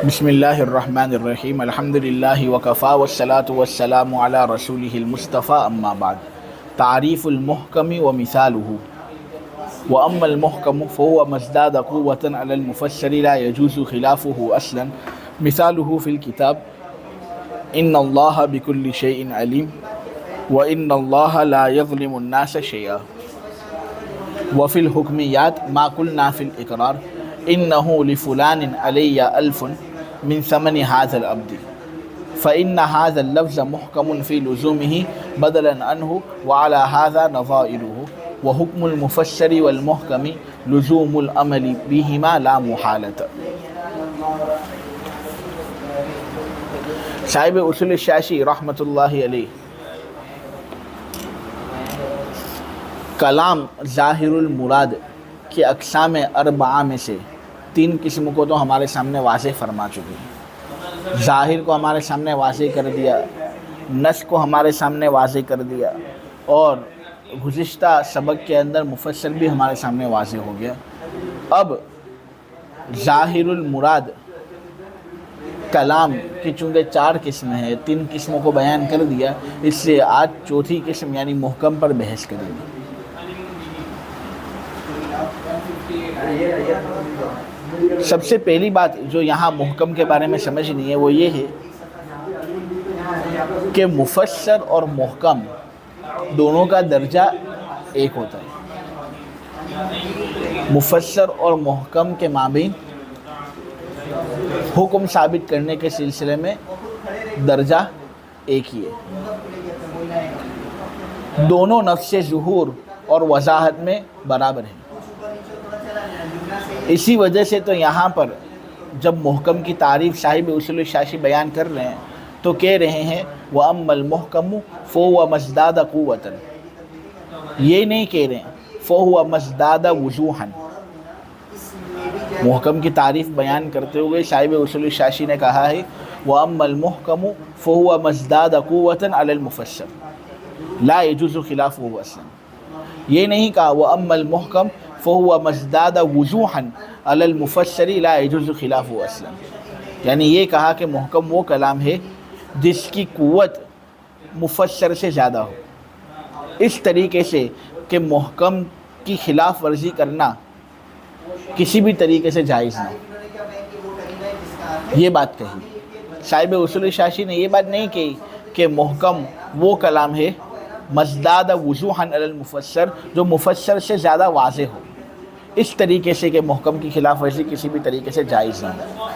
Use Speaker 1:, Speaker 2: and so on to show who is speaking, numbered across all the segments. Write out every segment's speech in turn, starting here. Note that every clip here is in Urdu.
Speaker 1: بسم اللہ الرحمن الرحیم الحمد للہ وکفا والصلاة والسلام علی رسولہ المصطفیٰ اما بعد تعریف المحکم ومثالہ واما المحکم فهو ما ازداد قوة على المفسر لا يجوز خلافه اصلا مثاله في الكتاب ان اللہ بكل شيء علیم وان اللہ لا يظلم الناس شيئا وفي الحکمیات ما قلنا في الاقرار انه لفلان علی الف من ثمن هذا العبد فإن هذا اللفظ محكم في لزومه بدلا عنه وعلى هذا نظائره وحكم المفسر والمحكم لزوم العمل بهما لا محالة. صاحب اصول الشاشی رحمۃ اللہ علیہ کلام ظاہر المراد کے اقسام اربعہ میں سے 3 قسم کو تو ہمارے سامنے واضح فرما چکے ہیں. ظاہر کو ہمارے سامنے واضح کر دیا، نص کو ہمارے سامنے واضح کر دیا، اور گزشتہ سبق کے اندر مفسر بھی ہمارے سامنے واضح ہو گیا. اب ظاہر المراد کلام کی چونکہ 4 قسمیں ہیں، 3 قسموں کو بیان کر دیا، اس سے آج 4تھی قسم یعنی محکم پر بحث کریں گے. سب سے پہلی بات جو یہاں محکم کے بارے میں سمجھنی ہے وہ یہ ہے کہ مفسر اور محکم دونوں کا درجہ ایک ہوتا ہے. مفسر اور محکم کے مابین حکم ثابت کرنے کے سلسلے میں درجہ ایک ہی ہے. دونوں نفس ظہور اور وضاحت میں برابر ہیں. اسی وجہ سے تو یہاں پر جب محکم کی تعریف صاحب اصول الشاشی بیان کر رہے ہیں تو کہہ رہے ہیں وَأَمَّا الْمُحْكَمُ فَهُوَ مَا ازْدَادَ قُوَّةً، یہ نہیں کہہ رہے ہیں فَهُوَ مَا ازْدَادَ وُضُوحًا. محکم کی تعریف بیان کرتے ہوئے صاحب اصول الشاشی نے کہا ہے وَأَمَّا الْمُحْكَمُ فَهُوَ مَا ازْدَادَ قُوَّةً عَلَى الْمُفَسِّرِ لَا يَجُوزُ خِلَافُهُ أَصْلًا. یہ نہیں کہا وَأَمَّا الْمُحْكَمُ فَهُوَ مَا ازْدَادَ وُضُوحًا عَلَى الْمُفَسِّرِ لَا يَجُوزُ خِلَافُهُ أَصْلًا. یعنی یہ کہا کہ محکم وہ کلام ہے جس کی قوت مفسر سے زیادہ ہو، اس طریقے سے کہ محکم کی خلاف ورزی کرنا کسی بھی طریقے سے جائز نہ ہو. یہ بات کہی. صاحب اصول الشاشی نے یہ بات نہیں کہی کہ محکم وہ کلام ہے مزداد وضوحا علی المفسر جو مفسر سے زیادہ واضح ہو، اس طریقے سے کہ محکم کی خلاف ورزی کسی بھی طریقے سے جائز نہ ہو.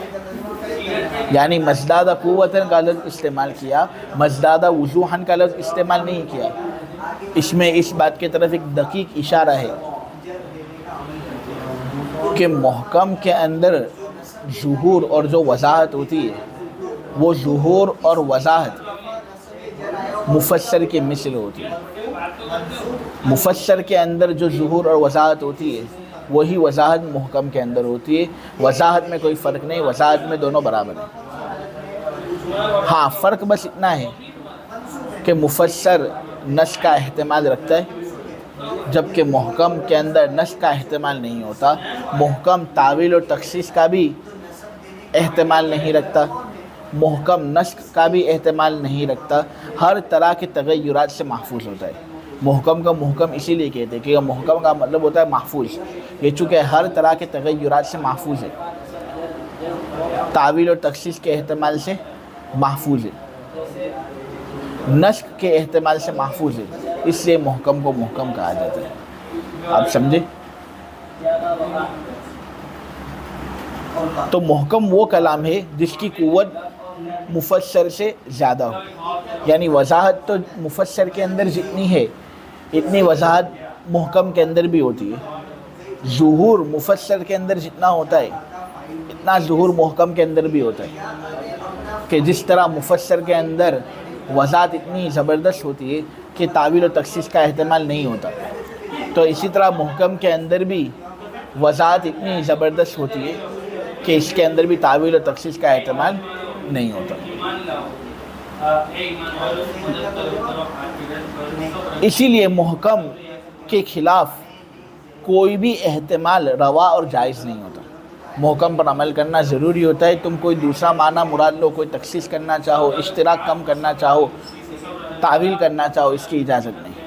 Speaker 1: یعنی مزداد قوتاً کا لفظ استعمال کیا، مزداد وضوحاً کا لفظ استعمال نہیں کیا. اس میں اس بات کی طرف ایک دقیق اشارہ ہے کہ محکم کے اندر ظہور اور جو وضاحت ہوتی ہے وہ ظہور اور وضاحت مفسر کے مثل ہوتی ہے. مفسر کے اندر جو ظہور اور وضاحت ہوتی ہے وہی وضاحت محکم کے اندر ہوتی ہے. وضاحت میں کوئی فرق نہیں، وضاحت میں دونوں برابر ہیں. ہاں فرق بس اتنا ہے کہ مفسر نص کا احتمال رکھتا ہے جبکہ محکم کے اندر نص کا احتمال نہیں ہوتا. محکم تعویل اور تخصیص کا بھی احتمال نہیں رکھتا، محکم نسخ کا بھی احتمال نہیں رکھتا، ہر طرح کے تغیرات سے محفوظ ہوتا ہے. محکم کا محکم اسی لیے کہتے ہیں کہ محکم کا مطلب ہوتا ہے محفوظ. یہ چونکہ ہر طرح کے تغیرات سے محفوظ ہے، تعویل اور تخصیص کے احتمال سے محفوظ ہے، نسخ کے احتمال سے محفوظ ہے، اس لیے محکم کو محکم کہا جاتا ہے. آپ سمجھے؟ تو محکم وہ کلام ہے جس کی قوت مفسر سے زیادہ ہو. یعنی وضاحت تو مفسر کے اندر جتنی ہے اتنی وضاحت محکم کے اندر بھی ہوتی ہے. ظہور مفسر کے اندر جتنا ہوتا ہے اتنا ظہور محکم کے اندر بھی ہوتا ہے. کہ جس طرح مفسر کے اندر وضاحت اتنی زبردست ہوتی ہے کہ تعویل و تخصیص کا احتمال نہیں ہوتا، تو اسی طرح محکم کے اندر بھی وضاحت اتنی زبردست ہوتی ہے کہ اس کے اندر بھی تعویل و تخصیص کا احتمال نہیں ہوتا. اسی لیے محکم کے خلاف کوئی بھی احتمال روا اور جائز نہیں ہوتا. محکم پر عمل کرنا ضروری ہوتا ہے. تم کوئی دوسرا معنی مراد لو، کوئی تخصیص کرنا چاہو، اشتراک کم کرنا چاہو، تعویل کرنا چاہو، اس کی اجازت نہیں.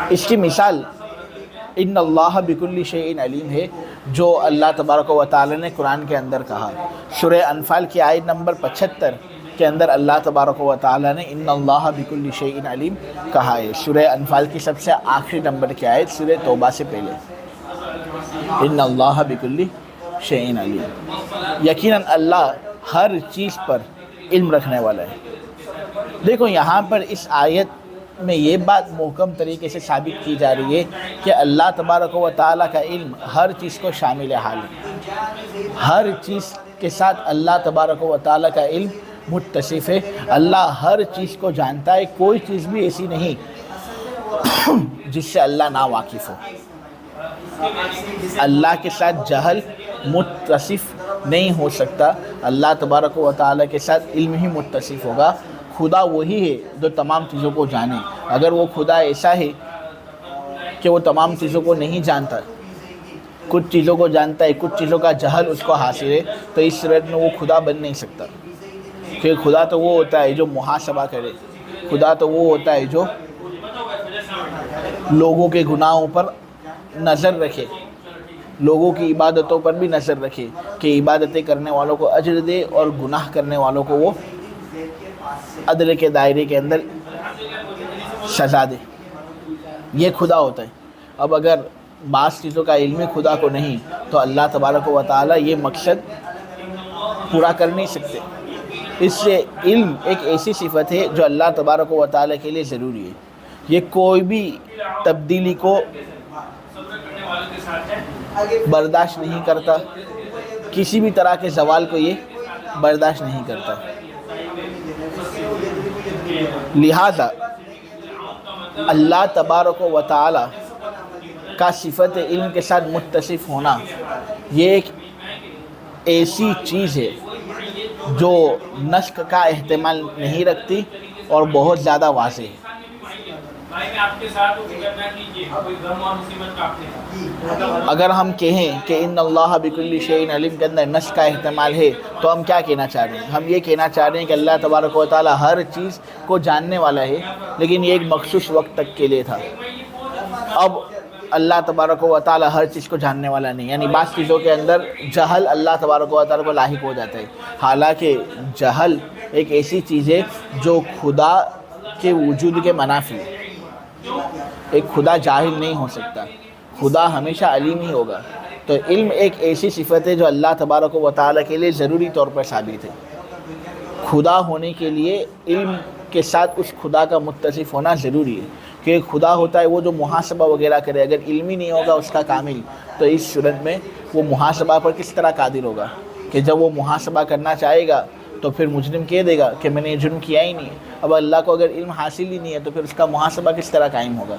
Speaker 1: اس کی مثال ان اللہ بکل شیء علیم ہے، جو اللہ تبارک و تعالی نے قرآن کے اندر کہا. سورہ انفال کی آیت نمبر 75 کے اندر اللہ تبارک و تعالی نے ان اللہ بکل شیء علیم کہا ہے. سورہ انفال کی سب سے آخری نمبر کی آیت سورہ توبہ سے پہلے، ان اللہ بکل شیء علیم. یقیناً اللہ ہر چیز پر علم رکھنے والا ہے. دیکھو یہاں پر اس آیت میں یہ بات محکم طریقے سے ثابت کی جا رہی ہے کہ اللہ تبارک و تعالیٰ کا علم ہر چیز کو شامل حال ہے. ہر چیز کے ساتھ اللہ تبارک و تعالیٰ کا علم متصف ہے. اللہ ہر چیز کو جانتا ہے. کوئی چیز بھی ایسی نہیں جس سے اللہ نا واقف ہو. اللہ کے ساتھ جہل متصف نہیں ہو سکتا. اللہ تبارک و تعالیٰ کے ساتھ علم ہی متصف ہوگا. خدا وہی ہے جو تمام چیزوں کو جانے. اگر وہ خدا ایسا ہے کہ وہ تمام چیزوں کو نہیں جانتا، کچھ چیزوں کو جانتا ہے، کچھ چیزوں کا جہل اس کو حاصل ہے، تو اس صورت میں وہ خدا بن نہیں سکتا. کہ خدا تو وہ ہوتا ہے جو محاسبہ کرے. خدا تو وہ ہوتا ہے جو لوگوں کے گناہوں پر نظر رکھے، لوگوں کی عبادتوں پر بھی نظر رکھے کہ عبادتیں کرنے والوں کو اجر دے اور گناہ کرنے والوں کو وہ عدل کے دائرے کے اندر سزا دے. یہ خدا ہوتا ہے. اب اگر بعض چیزوں کا علم خدا کو نہیں تو اللہ تبارک و تعالیٰ یہ مقصد پورا کر نہیں سکتے. اس سے علم ایک ایسی صفت ہے جو اللہ تبارک و تعالیٰ کے لیے ضروری ہے. یہ کوئی بھی تبدیلی کو برداشت نہیں کرتا، کسی بھی طرح کے زوال کو یہ برداشت نہیں کرتا. لہذا اللہ تبارک و تعالی کا صفت علم کے ساتھ متصف ہونا یہ ایک ایسی چیز ہے جو نسخ کا احتمال نہیں رکھتی اور بہت زیادہ واضح ہے. اگر ہم کہیں کہ ان اللہ بکل شیء علیم کے اندر نسخ کا احتمال ہے تو ہم کیا کہنا چاہ رہے ہیں؟ ہم یہ کہنا چاہ رہے ہیں کہ اللہ تبارک و تعالیٰ ہر چیز کو جاننے والا ہے، لیکن یہ ایک مخصوص وقت تک کے لیے تھا. اب اللہ تبارک و تعالیٰ ہر چیز کو جاننے والا نہیں، یعنی بعض چیزوں کے اندر جہل اللہ تبارک و تعالیٰ کو لاحق ہو جاتا ہے. حالانکہ جہل ایک ایسی چیز ہے جو خدا کے وجود کے منافی ہے. ایک خدا جاہل نہیں ہو سکتا، خدا ہمیشہ علیم ہی ہوگا. تو علم ایک ایسی صفت ہے جو اللہ تبارک و تعالیٰ کے لیے ضروری طور پر ثابت ہے. خدا ہونے کے لیے علم کے ساتھ اس خدا کا متصف ہونا ضروری ہے. کہ خدا ہوتا ہے وہ جو محاسبہ وغیرہ کرے. اگر علم ہی نہیں ہوگا اس کا کامل تو اس صورت میں وہ محاسبہ پر کس طرح قادر ہوگا؟ کہ جب وہ محاسبہ کرنا چاہے گا تو پھر مجرم کہہ دے گا کہ میں نے یہ جرم کیا ہی نہیں ہے. اب اللہ کو اگر علم حاصل ہی نہیں ہے تو پھر اس کا محاسبہ کس طرح قائم ہوگا؟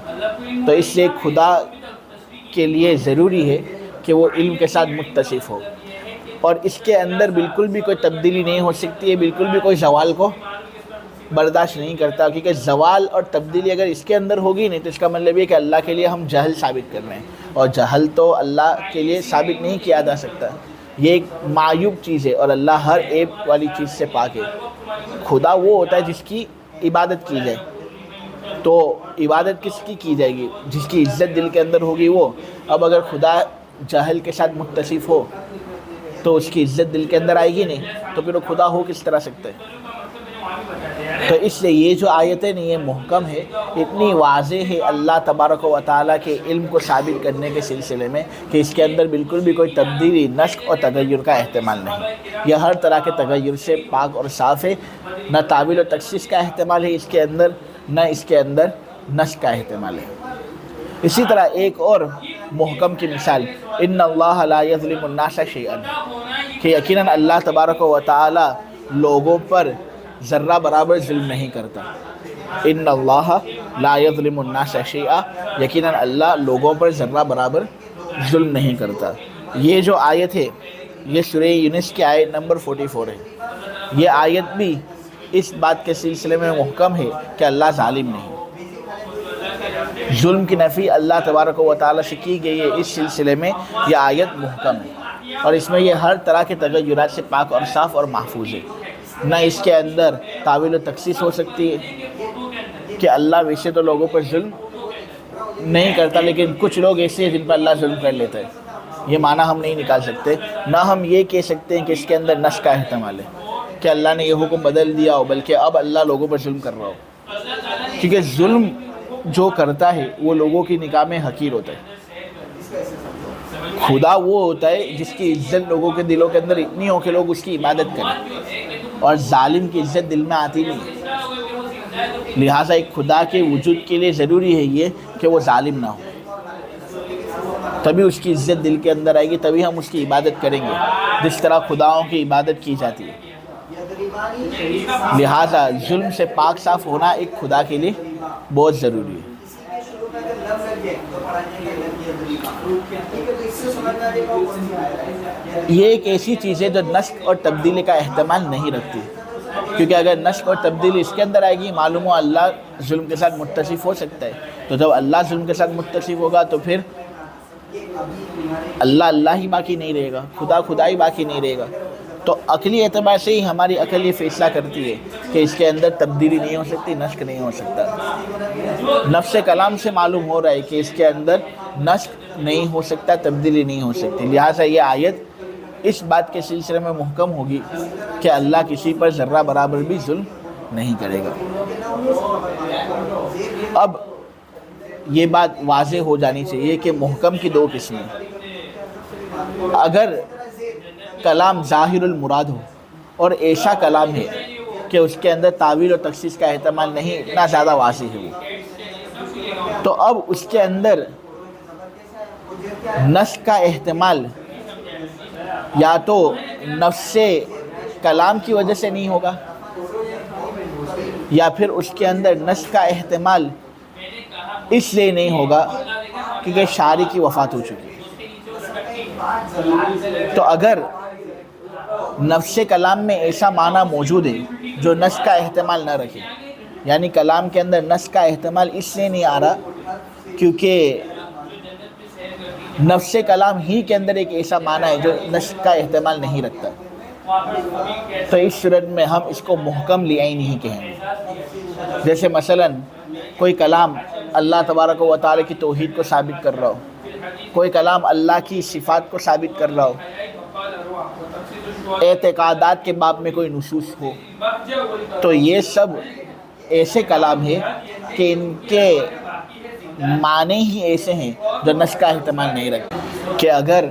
Speaker 1: تو اس لیے خدا کے لیے ضروری ہے کہ وہ علم کے ساتھ متصف ہو، اور اس کے اندر بالکل بھی کوئی تبدیلی نہیں ہو سکتی ہے، بالکل بھی کوئی زوال کو برداشت نہیں کرتا. کیونکہ زوال اور تبدیلی اگر اس کے اندر ہوگی نہیں تو اس کا مطلب یہ کہ اللہ کے لیے ہم جہل ثابت کر رہے ہیں، اور جہل تو اللہ کے لیے ثابت نہیں کیا جا سکتا. یہ ایک معیوب چیز ہے اور اللہ ہر عیب والی چیز سے پاک ہے. خدا وہ ہوتا ہے جس کی عبادت کی جائے. تو عبادت کس کی جائے گی؟ جس کی عزت دل کے اندر ہوگی وہ. اب اگر خدا جہل کے ساتھ متصف ہو تو اس کی عزت دل کے اندر آئے گی نہیں، تو پھر وہ خدا ہو کس طرح سکتا ہے؟ تو اس لیے یہ جو آیتیں نہیں، یہ محکم ہے، اتنی واضح ہے اللہ تبارک و تعالیٰ کے علم کو ثابت کرنے کے سلسلے میں کہ اس کے اندر بالکل بھی کوئی تبدیلی، نسخ اور تغیر کا احتمال نہیں. یہ ہر طرح کے تغیر سے پاک اور صاف ہے. نہ تعویل و تخصیص کا احتمال ہے اس کے اندر، نہ اس کے اندر نسخ کا احتمال ہے. اسی طرح ایک اور محکم کی مثال ان اللہ لا یظلم الناس شیئا، کہ یقیناً اللہ تبارک و تعالیٰ لوگوں پر ذرہ برابر ظلم نہیں کرتا. ان اللہ لا یظلم الناس شیئا، یقیناً اللہ لوگوں پر ذرہ برابر ظلم نہیں کرتا. یہ جو آیت ہے یہ سورہ یونس کی آیت نمبر 44 ہے. یہ آیت بھی اس بات کے سلسلے میں محکم ہے کہ اللہ ظالم نہیں. ظلم کی نفی اللہ تبارک و تعالی سے کی گئی ہے، اس سلسلے میں یہ آیت محکم ہے، اور اس میں یہ ہر طرح کے تغیرات سے پاک اور صاف اور محفوظ ہے۔ نہ اس کے اندر تعویل و تخصیص ہو سکتی ہے کہ اللہ ویسے تو لوگوں پر ظلم نہیں کرتا، لیکن کچھ لوگ ایسے ہیں جن پر اللہ ظلم کر لیتا ہے، یہ معنی ہم نہیں نکال سکتے۔ نہ ہم یہ کہہ سکتے ہیں کہ اس کے اندر نسخ کا احتمال ہے کہ اللہ نے یہ حکم بدل دیا ہو، بلکہ اب اللہ لوگوں پر ظلم کر رہا ہو، کیونکہ ظلم جو کرتا ہے وہ لوگوں کی نگاہ میں حقیر ہوتا ہے۔ خدا وہ ہوتا ہے جس کی عزت لوگوں کے دلوں کے اندر اتنی ہو کہ لوگ اس کی عبادت کریں، اور ظالم کی عزت دل میں آتی نہیں۔ لہٰذا ایک خدا کے وجود کے لیے ضروری ہے یہ کہ وہ ظالم نہ ہو، تبھی اس کی عزت دل کے اندر آئے گی، تبھی ہم اس کی عبادت کریں گے جس طرح خداؤں کی عبادت کی جاتی ہے۔ لہٰذا ظلم سے پاک صاف ہونا ایک خدا کے لیے بہت ضروری ہے۔ یہ ایک ایسی چیز ہے جو نسخ اور تبدیلی کا احتمال نہیں رکھتی، کیونکہ اگر نسخ اور تبدیلی اس کے اندر آئے گی، معلوم ہو اللہ ظلم کے ساتھ متصف ہو سکتا ہے، تو جب اللہ ظلم کے ساتھ متصف ہوگا تو پھر اللہ ہی باقی نہیں رہے گا، خدا ہی باقی نہیں رہے گا۔ تو عقلی اعتبار سے ہی ہماری عقل یہ فیصلہ کرتی ہے کہ اس کے اندر تبدیلی نہیں ہو سکتی، نسخ نہیں ہو سکتا۔ نفس کلام سے معلوم ہو رہا ہے کہ اس کے اندر نسخ نہیں ہو سکتا، تبدیلی نہیں ہو سکتی، لہٰذا یہ آیت اس بات کے سلسلے میں محکم ہوگی کہ اللہ کسی پر ذرہ برابر بھی ظلم نہیں کرے گا۔ اب یہ بات واضح ہو جانی چاہیے کہ محکم کی دو قسمیں، اگر کلام ظاہر المراد ہو اور ایسا کلام ہے کہ اس کے اندر تعویل اور تخصیص کا احتمال نہیں، اتنا زیادہ واضح ہے وہ، تو اب اس کے اندر نسخ کا احتمال یا تو نفس کلام کی وجہ سے نہیں ہوگا، یا پھر اس کے اندر نسخ کا احتمال اس لیے نہیں ہوگا کیونکہ شارع کی وفات ہو چکی ہے۔ تو اگر نفس کلام میں ایسا معنی موجود ہے جو نسخ کا احتمال نہ رکھے، یعنی کلام کے اندر نسخ کا احتمال اس لیے نہیں آ رہا کیونکہ نفس کلام ہی کے اندر ایک ایسا معنی ہے جو نسخ کا احتمال نہیں رکھتا، تو اس صورت میں ہم اس کو محکم لعینی نہیں کہیں گے۔ جیسے مثلا کوئی کلام اللہ تبارک و تعالی کی توحید کو ثابت کر رہا ہو، کوئی کلام اللہ کی صفات کو ثابت کر رہا ہو، اعتقادات کے باب میں کوئی نصوص ہو، تو یہ سب ایسے کلام ہیں کہ ان کے معنی ہی ایسے ہیں جو نسخ کا احتمال نہیں رکھتے، کہ اگر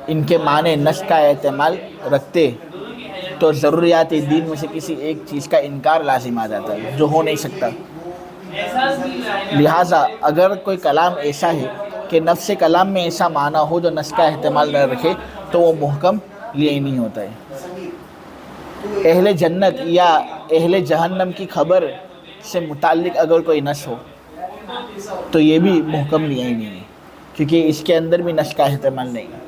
Speaker 1: ان کے معنی نسخ کا احتمال رکھتے تو ضروریات دین میں سے کسی ایک چیز کا انکار لازم آ جاتا ہے جو ہو نہیں سکتا۔ لہٰذا اگر کوئی کلام ایسا ہے کہ نفس کلام میں ایسا معنی ہو جو نسخ کا احتمال نہ رکھے تو وہ محکم لعینی ہوتا ہے۔ اہل جنت یا اہل جہنم کی خبر سے متعلق اگر کوئی نص ہو تو یہ بھی محکم لعینی ہے، کیونکہ اس کے اندر بھی نسخ کا احتمال نہیں ہے۔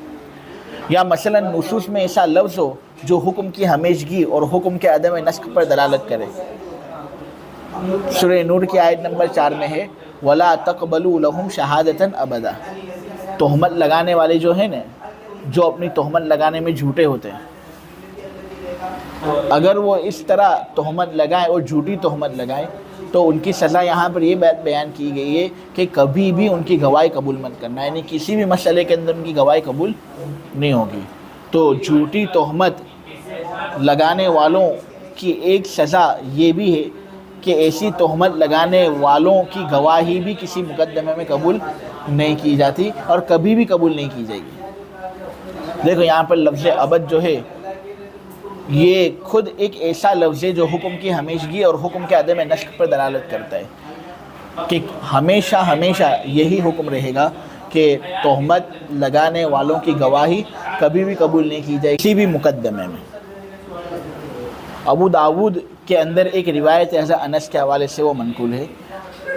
Speaker 1: یا مثلا نصوص میں ایسا لفظ ہو جو حکم کی ہمیشگی اور حکم کے عدم نسخ پر دلالت کرے۔ سورہ نور کی آیت نمبر 4 میں ہے وَلَا تَقْبَلُوا لَهُمْ شَهَادَةً أَبَدًا۔ تہمت لگانے والے جو ہیں نا، جو اپنی تہمت لگانے میں جھوٹے ہوتے ہیں، اگر وہ اس طرح تہمت لگائیں اور جھوٹی تہمت لگائیں تو ان کی سزا یہاں پر یہ بات بیان کی گئی ہے کہ کبھی بھی ان کی گواہی قبول مت کرنا، یعنی کسی بھی مسئلے کے اندر ان کی گواہی قبول نہیں ہوگی۔ تو جھوٹی تہمت لگانے والوں کی ایک سزا یہ بھی ہے کہ ایسی تہمت لگانے والوں کی گواہی بھی کسی مقدمے میں قبول نہیں کی جاتی اور کبھی بھی قبول نہیں کی جائے گی۔ دیکھو یہاں پر لفظ ابد جو ہے یہ خود ایک ایسا لفظ ہے جو حکم کی ہمیشگی اور حکم کے عدم نسخ پر دلالت کرتا ہے کہ ہمیشہ یہی حکم رہے گا کہ تہمت لگانے والوں کی گواہی کبھی بھی قبول نہیں کی جائے کسی بھی مقدمے میں۔ ابو داود کے اندر ایک روایت ہے حضرت انس کے حوالے سے، وہ منقول ہے۔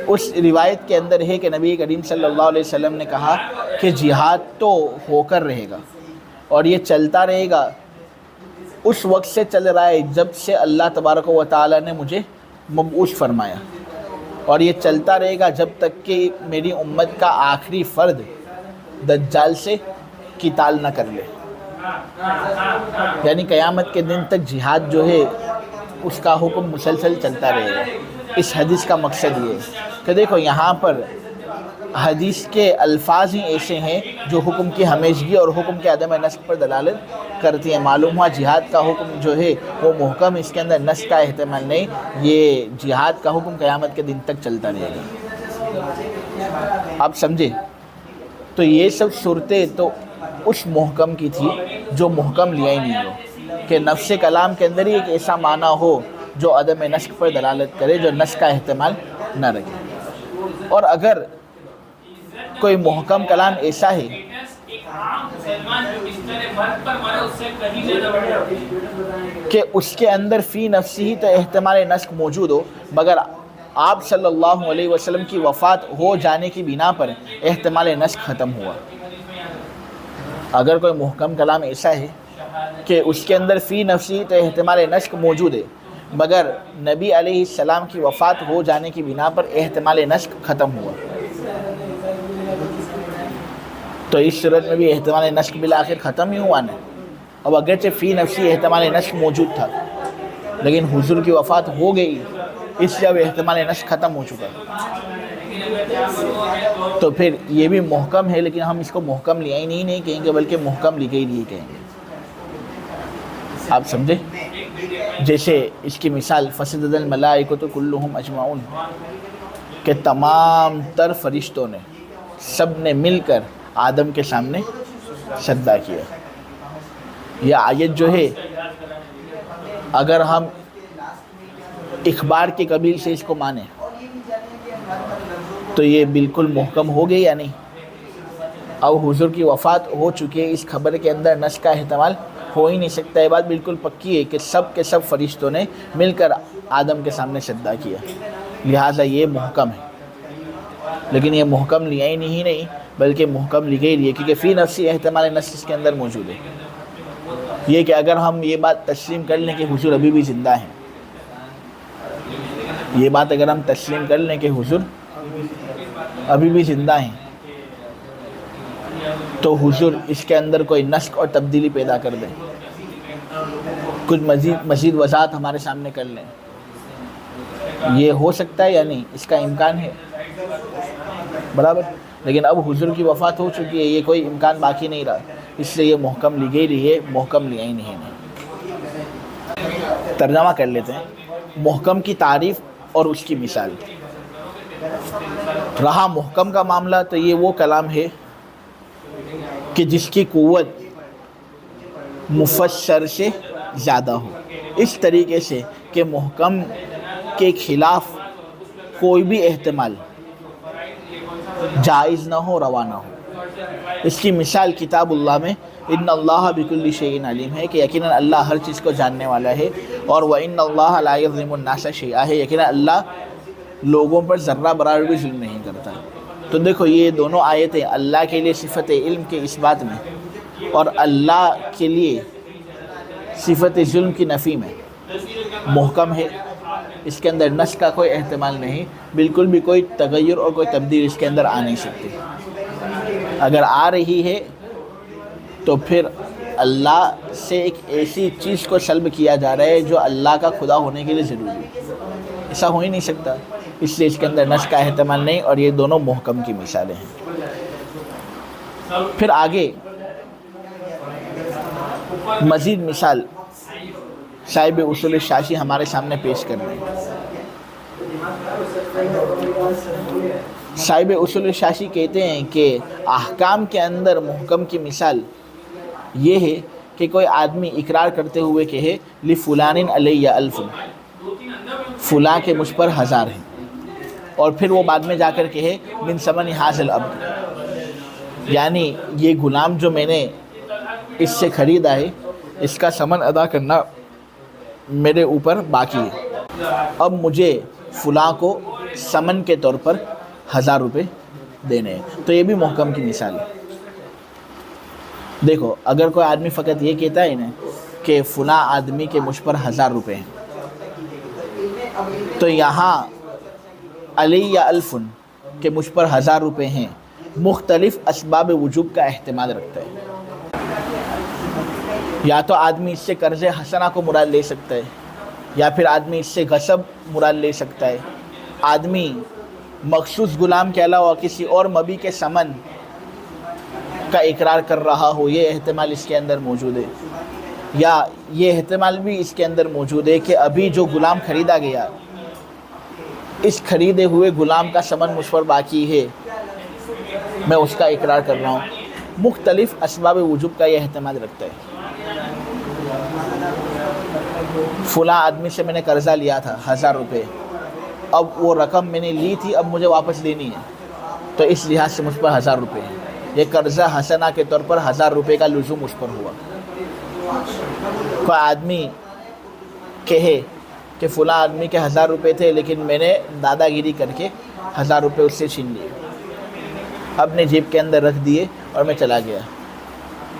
Speaker 1: اس روایت کے اندر ہے کہ نبی کریم صلی اللہ علیہ وسلم نے کہا کہ جہاد تو ہو کر رہے گا اور یہ چلتا رہے گا، اس وقت سے چل رہا ہے جب سے اللہ تبارک و تعالی نے مجھے مبعوث فرمایا، اور یہ چلتا رہے گا جب تک کہ میری امت کا آخری فرد دجال سے قتال نہ کر لے. یعنی قیامت کے دن تک جہاد جو ہے اس کا حکم مسلسل چلتا رہے گا. اس حدیث کا مقصد یہ ہے کہ دیکھو یہاں پر حدیث کے الفاظ ہی ایسے ہیں جو حکم کی ہمیشگی اور حکم کے عدم نسخ پر دلالت کرتی ہیں. معلوم ہوا جہاد کا حکم جو ہے وہ محکم، اس کے اندر نسخ کا احتمال نہیں. یہ جہاد کا حکم قیامت کے دن تک چلتا رہے گا. آپ سمجھے؟ تو یہ سب صورتیں تو اس محکم کی تھی جو محکم لیا ہی نہیں ہو، کہ نفس کلام کے اندر ہی ایک ایسا معنی ہو جو عدم نسخ پر دلالت کرے، جو نسخ کا احتمال نہ رکھے. اور اگر کوئی محکم کلام ایسا ہے کہ اس کے اندر فی نفسی ہی تو احتمال نسخ موجود ہو، مگر آپ صلی اللہ علیہ وسلم کی وفات ہو جانے کی بنا پر احتمال نسخ ختم ہوا. اگر کوئی محکم کلام ایسا ہے کہ اس کے اندر فی نفسی تو احتمال نسخ موجود ہے، مگر نبی علیہ السلام کی وفات ہو جانے کی بنا پر احتمال نسخ ختم ہوا، تو اس صورت میں بھی احتمال نسخ بالآخر ختم ہی ہوا نا. اب اگرچہ فی نفسی احتمال نسخ موجود تھا، لیکن حضور کی وفات ہو گئی، اس لیے اب احتمال نسخ ختم ہو چکا. تو پھر یہ بھی محکم ہے، لیکن ہم اس کو محکم لیا ہی نہیں کہیں گے، بلکہ محکم لکھے ہی لیے کہیں گے. آپ سمجھے؟ جیسے اس کی مثال فسجد الملائکۃ کلھم اجمعون، کہ تمام تر فرشتوں نے، سب نے مل کر آدم کے سامنے سجدہ کیا. یہ آیت جو ہے اگر ہم اخبار کے قبیل سے اس کو مانیں تو یہ بالکل محکم ہو گئی یا نہیں؟ اب حضور کی وفات ہو چکی ہے، اس خبر کے اندر نسخ کا احتمال ہو ہی نہیں سکتا. یہ بات بالکل پکی ہے کہ سب کے سب فرشتوں نے مل کر آدم کے سامنے سجدہ کیا، لہٰذا یہ محکم ہے. لیکن یہ محکم لیا ہی نہیں بلکہ محکم لکھے ہی لیے، کیونکہ فی نفسی احتمال نسخ اس کے اندر موجود ہے. یہ کہ اگر ہم یہ بات تسلیم کر لیں کہ حضور ابھی بھی زندہ ہیں، یہ بات اگر ہم تسلیم کر لیں کہ حضور ابھی بھی زندہ ہیں، تو حضور اس کے اندر کوئی نسخ اور تبدیلی پیدا کر دیں، کچھ مزید وضاحت ہمارے سامنے کر لیں. یہ ہو سکتا ہے یا نہیں؟ اس کا امکان ہے برابر. لیکن اب حضور کی وفات ہو چکی ہے، یہ کوئی امکان باقی نہیں رہا، اس لیے یہ محکم لکھے ہی لیے، محکم لیا ہی نہیں. ترجمہ کر لیتے ہیں. محکم کی تعریف اور اس کی مثال. رہا محکم کا معاملہ تو یہ وہ کلام ہے کہ جس کی قوت مفسر سے زیادہ ہو، اس طریقے سے کہ محکم کے خلاف کوئی بھی احتمال جائز نہ ہو، روا نہ ہو. اس کی مثال کتاب اللہ میں ان اللہ بکل شیء علیم ہے، کہ یقیناً اللہ ہر چیز کو جاننے والا ہے، اور وَإِنَّ اللَّهَ لَا يَظْلِمُ النَّاسَ شَيْئًا ہے، یقیناً اللہ لوگوں پر ذرہ برابر بھی ظلم نہیں کرتا. تو دیکھو یہ دونوں آیتیں اللہ کے لیے صفت علم کے اس بات میں اور اللہ کے لیے صفت ظلم کی نفی میں محکم ہے. اس کے اندر نسخ کا کوئی احتمال نہیں، بالکل بھی کوئی تغیر اور کوئی تبدیل اس کے اندر آ نہیں سکتی. اگر آ رہی ہے تو پھر اللہ سے ایک ایسی چیز کو سلب کیا جا رہا ہے جو اللہ کا خدا ہونے کے لیے ضروری ہے. ایسا ہو ہی نہیں سکتا، اس لیے اس کے اندر نسخ کا احتمال نہیں، اور یہ دونوں محکم کی مثالیں ہیں. پھر آگے مزید مثال صاحب اصول شاشی ہمارے سامنے پیش کر رہے ہیں. صاحب اصول شاشی کہتے ہیں کہ احکام کے اندر محکم کی مثال یہ ہے کہ کوئی آدمی اقرار کرتے ہوئے کہے لفلان علیہ الف، فلاں کے مجھ پر 1000 ہیں، اور پھر وہ بعد میں جا کر کہے من ثمن ھذا العبد، یعنی یہ غلام جو میں نے اس سے خریدا ہے اس کا ثمن ادا کرنا میرے اوپر باقی ہے، اب مجھے فلاں کو ثمن کے طور پر 1000 روپے دینے ہیں. تو یہ بھی محکم کی مثال ہے. دیکھو اگر کوئی آدمی فقط یہ کہتا ہے نا کہ فلاں آدمی کے مجھ پر 1000 روپے ہیں، تو یہاں علی الفن کہ مجھ پر 1000 روپے ہیں مختلف اسباب وجوب کا احتمال رکھتا ہے. یا تو آدمی اس سے قرض حسنہ کو مراد لے سکتا ہے، یا پھر آدمی اس سے غصب مراد لے سکتا ہے، آدمی مخصوص غلام کے علاوہ کسی اور مبی کے ثمن کا اقرار کر رہا ہو، یہ احتمال اس کے اندر موجود ہے. یا یہ احتمال بھی اس کے اندر موجود ہے کہ ابھی جو غلام خریدا گیا، اس خریدے ہوئے غلام کا ثمن مجھ پر باقی ہے، میں اس کا اقرار کر رہا ہوں. مختلف اسباب وجوب کا یہ احتمال رکھتا ہے. فلاں آدمی سے میں نے قرضہ لیا تھا 1000 روپے، اب وہ رقم میں نے لی تھی، اب مجھے واپس دینی ہے، تو اس لحاظ سے مجھ پر 1000 روپے ہیں. یہ قرضہ حسنہ کے طور پر 1000 روپے کا لزوم مجھ پر ہوا. کوئی آدمی کہے کہ فلاں آدمی کے 1000 روپے تھے لیکن میں نے دادا گیری کر کے 1000 روپے اس سے چھین لیے، اپنے جیب کے اندر رکھ دیے اور میں چلا گیا.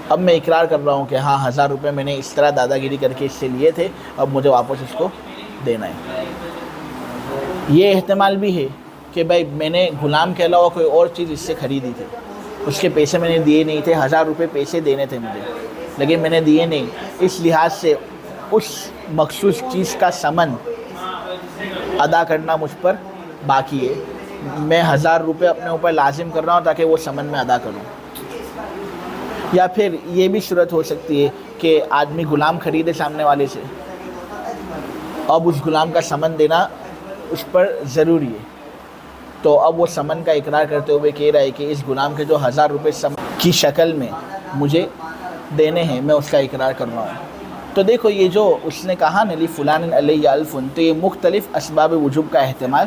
Speaker 1: اب میں اقرار کر رہا ہوں کہ ہاں 1000 روپے میں نے اس طرح دادا گیری کر کے اس سے لیے تھے، اب مجھے واپس اس کو دینا ہے. یہ احتمال بھی ہے کہ بھائی میں نے غلام کے علاوہ کوئی اور چیز اس سے خریدی تھی، اس کے پیسے میں نے دیے نہیں تھے، 1000 روپے پیسے دینے تھے مجھے لیکن میں نے دیے نہیں، اس لحاظ سے اس مخصوص چیز کا ثمن ادا کرنا مجھ پر باقی ہے. میں 1000 روپے اپنے اوپر لازم کر رہا ہوں تاکہ وہ ثمن میں ادا کروں. یا پھر یہ بھی صورت ہو سکتی ہے کہ آدمی غلام خریدے سامنے والے سے، اب اس غلام کا ثمن دینا اس پر ضروری ہے، تو اب وہ ثمن کا اقرار کرتے ہوئے کہہ رہا ہے کہ اس غلام کے جو 1000 روپے ثمن کی شکل میں مجھے دینے ہیں، میں اس کا اقرار کر رہا ہوں. تو دیکھو یہ جو اس نے کہا نا فلان علی الفن، تو یہ مختلف اسباب وجوب کا احتمال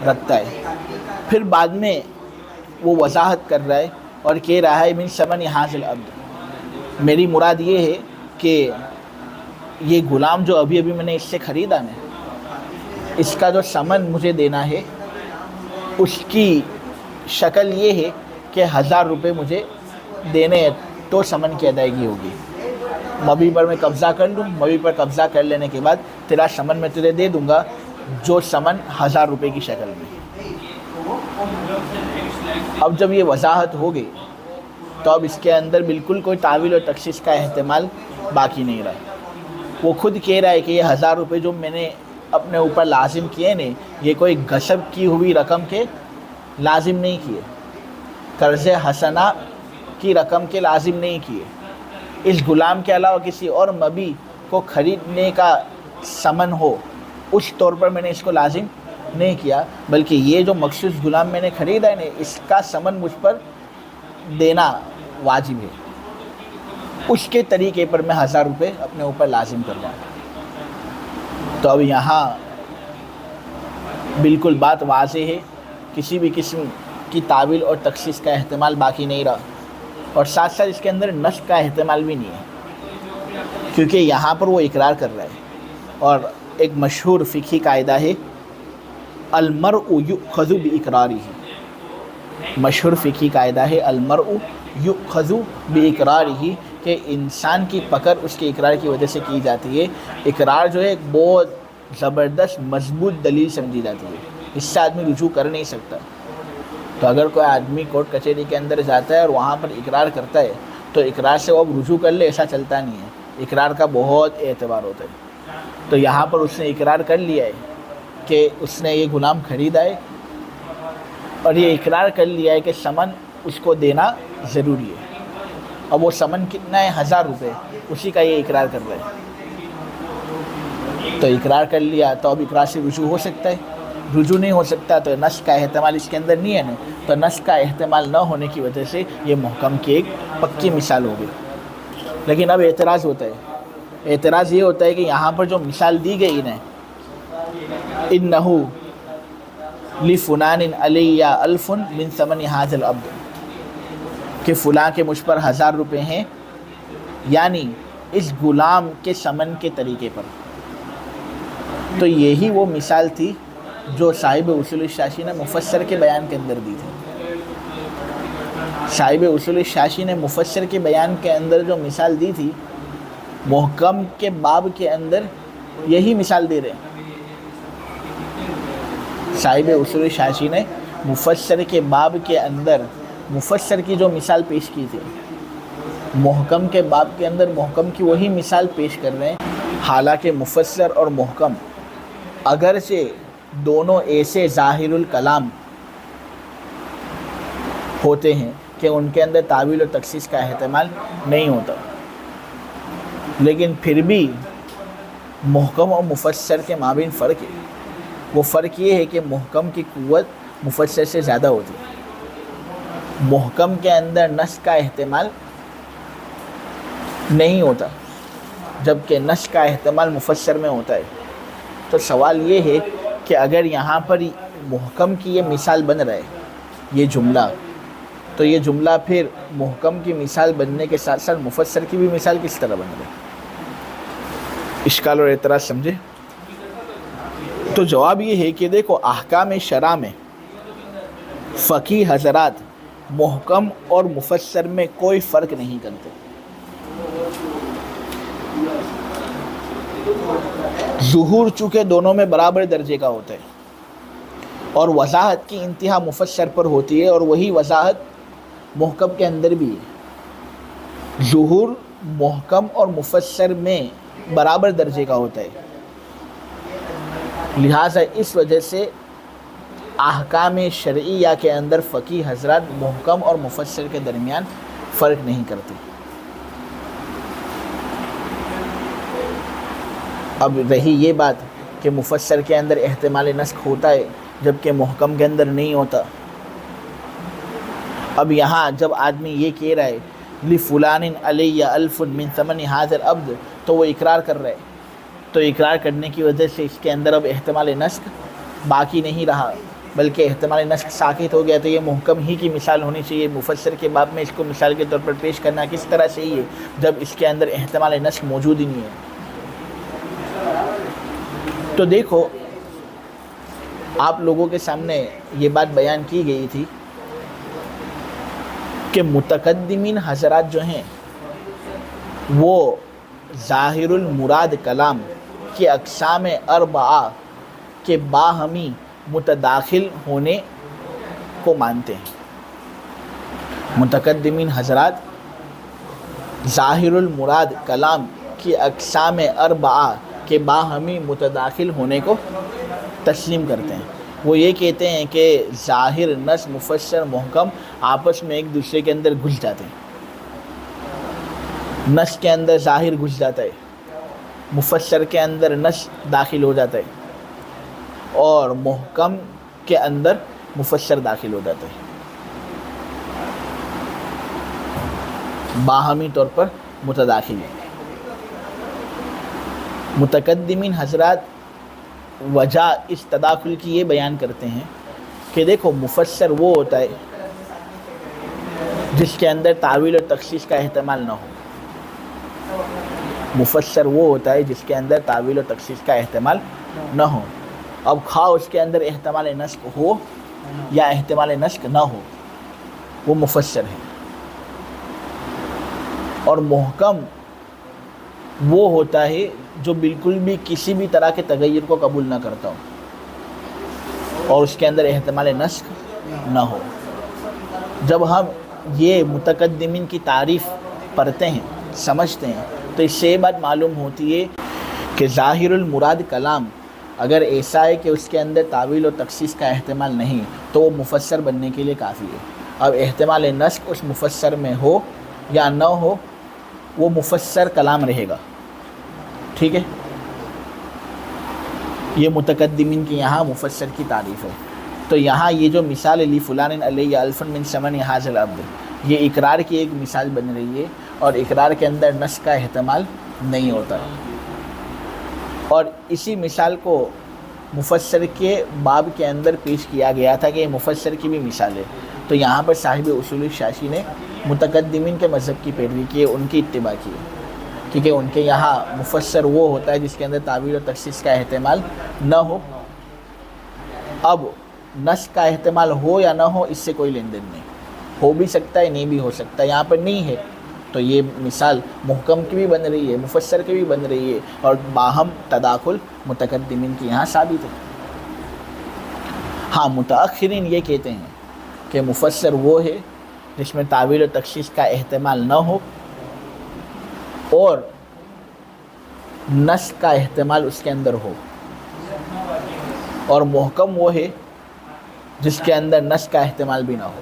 Speaker 1: رکھتا ہے. پھر بعد میں وہ وضاحت کر رہا ہے اور کہہ رہا ہے من ثمن حاصل العبد، میری مراد یہ ہے کہ یہ غلام جو ابھی میں نے اس سے خریدا نا، اس کا جو ثمن مجھے دینا ہے اس کی شکل یہ ہے کہ 1000 روپے مجھے دینے ہیں تو ثمن کی ادائیگی ہوگی. مبی پر میں قبضہ کر لوں، مبی پر قبضہ کر لینے کے بعد تیرا ثمن میں تجھے دے دوں گا، جو ثمن 1000 روپے کی شکل میں. اب جب یہ وضاحت ہو گئی تو اب اس کے اندر بالکل کوئی تعویل اور تخصیص کا احتمال باقی نہیں رہا. وہ خود کہہ رہا ہے کہ یہ 1000 روپے جو میں نے اپنے اوپر لازم کیے نے، یہ کوئی غصب کی ہوئی رقم کے لازم نہیں کیے، قرض حسنہ کی رقم کے لازم نہیں کیے، اس غلام کے علاوہ کسی اور مبی کو خریدنے کا ثمن ہو اس طور پر میں نے اس کو لازم نہیں کیا، بلکہ یہ جو مخصوص غلام میں نے خریدا ہے اس کا ثمن مجھ پر دینا واجب ہے، اس کے طریقے پر میں 1000 روپے اپنے اوپر لازم کر رہا ہوں. تو اب یہاں بالکل بات واضح ہے، کسی بھی قسم کی تعویل اور تخصیص کا احتمال باقی نہیں رہا، اور ساتھ ساتھ اس کے اندر نسخ کا احتمال بھی نہیں ہے، کیونکہ یہاں پر وہ اقرار کر رہا ہے. اور ایک مشہور فقہی قاعدہ ہے المرء یؤخذ باقرارہ، مشہور فقہی قاعدہ ہے المرء یؤخذ باقرارہ، کہ انسان کی پکڑ اس کے اقرار کی وجہ سے کی جاتی ہے. اقرار جو ہے ایک بہت زبردست مضبوط دلیل سمجھی جاتی ہے، اس سے آدمی رجوع کر نہیں سکتا. تو اگر کوئی آدمی کورٹ کچہری کے اندر جاتا ہے اور وہاں پر اقرار کرتا ہے تو اقرار سے وہ اب رجوع کر لے ایسا چلتا نہیں ہے، اقرار کا بہت اعتبار ہوتا ہے. تو یہاں پر اس نے اقرار کر لیا ہے کہ اس نے یہ غلام خریدا ہے، اور یہ اقرار کر لیا ہے کہ ثمن اس کو دینا ضروری ہے. اب وہ ثمن کتنا ہے؟ 1000 روپے، اسی کا یہ اقرار کر رہا ہے. تو اقرار کر لیا تو اب اقرار سے رجوع ہو سکتا ہے، رجوع نہیں ہو سکتا تو نسخ کا احتمال اس کے اندر نہیں ہے نا، تو نسخ کا احتمال نہ ہونے کی وجہ سے یہ محکم کی ایک پکی مثال ہو گئی. لیکن اب اعتراض ہوتا ہے، اعتراض یہ ہوتا ہے کہ یہاں پر جو مثال دی گئی نا انہ لفلان علی الف من ثمن ھذا العبد، کہ فلاں کے مجھ پر 1000 روپے ہیں، یعنی اس غلام کے ثمن کے طریقے پر. تو یہی وہ مثال تھی جو صاحب اصول الشاشی نے مفسر کے بیان کے اندر دی تھی. صاحب اصول الشاشی نے مفسر کے بیان کے اندر جو مثال دی تھی، محکم کے باب کے اندر یہی مثال دے رہے ہیں. صاحب اصول شاشی نے مفسر کے باب کے اندر مفسر کی جو مثال پیش کی تھی، محکم کے باب کے اندر محکم کی وہی مثال پیش کر رہے ہیں، حالانکہ مفسر اور محکم اگرچہ دونوں ایسے ظاہر الکلام ہوتے ہیں کہ ان کے اندر تعویل و تخصیص کا احتمال نہیں ہوتا، لیکن پھر بھی محکم اور مفسر کے مابین فرق ہے۔ وہ فرق یہ ہے کہ محکم کی قوت مفسر سے زیادہ ہوتی ہے۔ محکم کے اندر نسخ کا احتمال نہیں ہوتا، جبکہ نسخ کا احتمال مفسر میں ہوتا ہے۔ تو سوال یہ ہے کہ اگر یہاں پر محکم کی یہ مثال بن رہا ہے یہ جملہ، تو یہ جملہ پھر محکم کی مثال بننے کے ساتھ ساتھ مفسر کی بھی مثال کس طرح بن رہی ہے؟ اشکال اور اعتراض سمجھے؟ تو جواب یہ ہے کہ دیکھو، احکام شرع میں فقیہ حضرات محکم اور مفسر میں کوئی فرق نہیں کرتے۔ ظہور چونکہ دونوں میں برابر درجے کا ہوتا ہے اور وضاحت کی انتہا مفسر پر ہوتی ہے، اور وہی وضاحت محکم کے اندر بھی ہے۔ ظہور محکم اور مفسر میں برابر درجے کا ہوتا ہے، لہٰذا اس وجہ سے احکام شرعیہ کے اندر فقیہ حضرات محکم اور مفسر کے درمیان فرق نہیں کرتے۔ اب رہی یہ بات کہ مفسر کے اندر احتمال نسخ ہوتا ہے جبکہ محکم کے اندر نہیں ہوتا۔ اب یہاں جب آدمی یہ کہہ رہا ہے لِفُلَانٍ عَلَيَّ أَلْفٌ مِّن ثَمَنِ هَذَا الْعَبْدِ، تو وہ اقرار کر رہا ہے، تو اقرار کرنے کی وجہ سے اس کے اندر اب احتمال نسخ باقی نہیں رہا، بلکہ احتمال نسخ ساقط ہو گیا۔ تو یہ محکم ہی کی مثال ہونی چاہیے۔ مفسر کے باب میں اس کو مثال کے طور پر پیش کرنا کس طرح صحیح ہے جب اس کے اندر احتمال نسخ موجود ہی نہیں ہے؟ تو دیکھو، آپ لوگوں کے سامنے یہ بات بیان کی گئی تھی کہ متقدمین حضرات جو ہیں وہ ظاہر المراد کلام کی اقسام اربعہ کے باہمی متداخل ہونے کو مانتے ہیں۔ متقدمین حضرات ظاہر المراد کلام کی اقسام اربعہ کے باہمی متداخل ہونے کو تسلیم کرتے ہیں۔ وہ یہ کہتے ہیں کہ ظاہر، نص، مفسر، محکم آپس میں ایک دوسرے کے اندر گھس جاتے ہیں۔ نص کے اندر ظاہر گھس جاتا ہے، مفسر کے اندر نص داخل ہو جاتا ہے، اور محکم کے اندر مفسر داخل ہو جاتا ہے، باہمی طور پر متداخل ہے۔ متقدمین حضرات وجہ اس تداخل کی یہ بیان کرتے ہیں کہ دیکھو، مفسر وہ ہوتا ہے جس کے اندر تعویل اور تخصیص کا احتمال نہ ہو۔ مفسر وہ ہوتا ہے جس کے اندر تعویل و تخصیص کا احتمال نہ ہو۔ اب خواہ اس کے اندر احتمال نسخ ہو یا احتمال نسخ نہ ہو، وہ مفسر ہے۔ اور محکم وہ ہوتا ہے جو بالکل بھی کسی بھی طرح کے تغیر کو قبول نہ کرتا ہو اور اس کے اندر احتمال نسخ نہ ہو۔ جب ہم یہ متقدمین کی تعریف پڑھتے ہیں، سمجھتے ہیں، تو اس سے یہ بات معلوم ہوتی ہے کہ ظاہر المراد کلام اگر ایسا ہے کہ اس کے اندر تعویل و تخصیص کا احتمال نہیں، تو وہ مفسر بننے کے لیے کافی ہے۔ اب احتمال نسخ اس مفسر میں ہو یا نہ ہو، وہ مفسر کلام رہے گا، ٹھیک ہے؟ یہ متقدمین کی یہاں مفسر کی تعریف ہے۔ تو یہاں یہ جو مثال لی فلان علیہ الف من ثمن ھذا العبد، یہ اقرار کی ایک مثال بن رہی ہے، اور اقرار کے اندر نسخ کا احتمال نہیں ہوتا۔ اور اسی مثال کو مفسر کے باب کے اندر پیش کیا گیا تھا کہ یہ مفسر کی بھی مثال ہے۔ تو یہاں پر صاحب اصول شاشی نے متقدمین کے مذہب کی پیروی کی ہے، ان کی اتباع کی ہے، کیونکہ ان کے یہاں مفسر وہ ہوتا ہے جس کے اندر تعویل و تخصیص کا احتمال نہ ہو۔ اب نسخ کا احتمال ہو یا نہ ہو، اس سے کوئی لین دین نہیں، ہو بھی سکتا ہے، نہیں بھی ہو سکتا، یہاں پر نہیں ہے، تو یہ مثال محکم کی بھی بن رہی ہے، مفسر کی بھی بن رہی ہے، اور باہم تداخل متقدمین کی یہاں ثابت ہے۔ ہاں متأخرین یہ کہتے ہیں کہ مفسر وہ ہے جس میں تعویل و تخصیص کا احتمال نہ ہو اور نسخ کا احتمال اس کے اندر ہو، اور محکم وہ ہے جس کے اندر نسخ کا احتمال بھی نہ ہو۔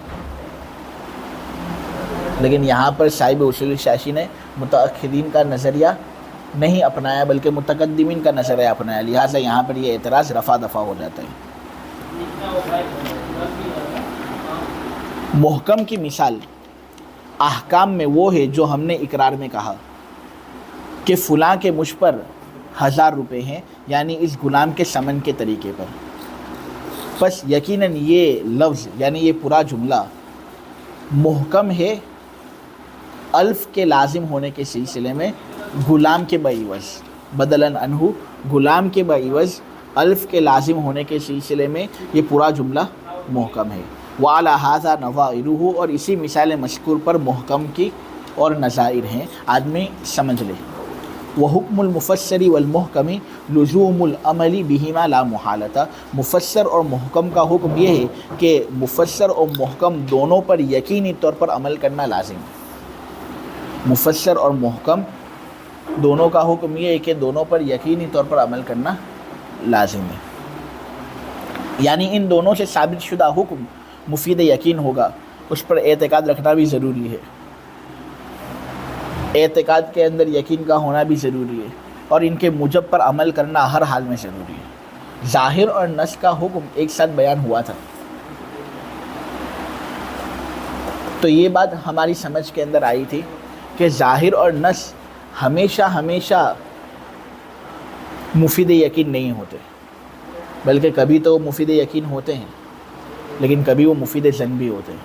Speaker 1: لیکن یہاں پر صاحب اصول شاشی نے متأخرین کا نظریہ نہیں اپنایا بلکہ متقدمین کا نظریہ اپنایا، لہٰذا یہاں پر یہ اعتراض رفع دفع ہو جاتا ہے۔ محکم کی مثال احکام میں وہ ہے جو ہم نے اقرار میں کہا کہ فلاں کے مجھ پر 1000 روپے ہیں، یعنی اس غلام کے ثمن کے طریقے پر۔ بس یقیناً یہ لفظ یعنی یہ پورا جملہ محکم ہے الف کے لازم ہونے کے سلسلے میں غلام کے بعوض، بدلاً عنہ غلام کے بعوض الف کے لازم ہونے کے سلسلے میں یہ پورا جملہ محکم ہے۔ وَعَلَى هَذَا نَظَائِرُهُ، اور اسی مثال مذکور پر محکم کی اور نظائر ہیں، آدمی سمجھ لے۔ وَحُكْمُ الْمُفَسِّرِ وَالْمُحْكَمِ لُزُومُ الْعَمَلِ بِهِمَا لَا مُحَالَةَ، مفسر اور محکم کا حکم یہ ہے کہ مفسر اور محکم دونوں پر یقینی طور پر عمل کرنا لازم ہے۔ مفسر اور محکم دونوں کا حکم یہ ہے کہ دونوں پر یقینی طور پر عمل کرنا لازم ہے، یعنی ان دونوں سے ثابت شدہ حکم مفید یقین ہوگا، اس پر اعتقاد رکھنا بھی ضروری ہے، اعتقاد کے اندر یقین کا ہونا بھی ضروری ہے، اور ان کے موجب پر عمل کرنا ہر حال میں ضروری ہے۔ ظاہر اور نسخ کا حکم ایک ساتھ بیان ہوا تھا، تو یہ بات ہماری سمجھ کے اندر آئی تھی کہ ظاہر اور نسخ ہمیشہ مفید یقین نہیں ہوتے، بلکہ کبھی تو مفید یقین ہوتے ہیں لیکن کبھی وہ مفید ظن بھی ہوتے ہیں۔